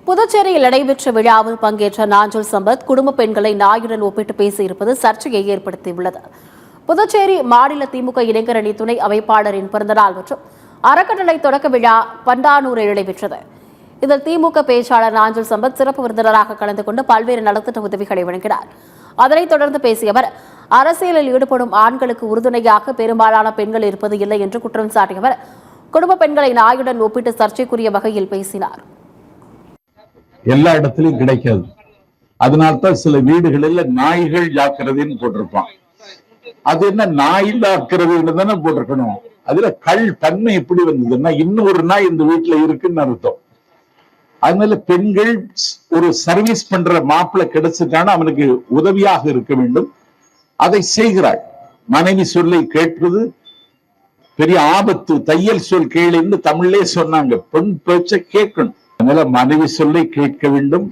புதுச்சேரியில் நடைபெற்ற விழாவில் பங்கேற்ற நாஞ்சில் சம்பத் குடும்ப பெண்களை நாயுடன் ஒப்பிட்டு பேசியிருப்பது சர்ச்சையை ஏற்படுத்தியுள்ளது. புதுச்சேரி மாநில திமுக இளைஞரணி துணை அமைப்பாளரின் பிறந்தநாள் மற்றும் அறக்கட்டளை தொடக்க விழா பண்டானூரில் நடைபெற்றது. இதில் திமுக பேச்சாளர் நாஞ்சில் சம்பத் சிறப்பு விருந்தினராக கலந்து கொண்டு பல்வேறு நலத்திட்ட உதவிகளை வழங்கினார். அதனைத் தொடர்ந்து பேசிய அவர், அரசியலில் ஈடுபடும் ஆண்களுக்கு உறுதுணையாக பெரும்பாலான பெண்கள் இருப்பது இல்லை என்று குற்றம் சாட்டியவர் குடும்ப பெண்களை நாயுடன் ஒப்பிட்டு சர்ச்சைக்குரிய வகையில் பேசினார். எல்லா இடத்துலயும் கிடைக்காது. அதனால்தான் சில வீடுகளில் நாய்கள் ஜாக்கிரதைன்னு போட்டிருப்பான். அது என்ன நாய் ஜாக்கிரதைன்னு தானே போட்டிருக்கணும். அதுல தன்மை எப்படி வந்ததுன்னா இன்னொரு நாய் இந்த வீட்டுல இருக்குன்னு அர்த்தம். அதனால பெண்கள் ஒரு சர்வீஸ் பண்ற மாப்பிள்ளை கிடைச்சிட்டான அவனுக்கு உதவியாக இருக்க வேண்டும். அதை செய்கிறாள். மனைவி சொல்லை கேட்பது பெரிய ஆபத்து. தையல் சொல் கேளுன்னு தமிழ்லே சொன்னாங்க. பெண் பேச்சை கேட்கணும். அதனால மனைவி சொல்லை கேட்க வேண்டும்.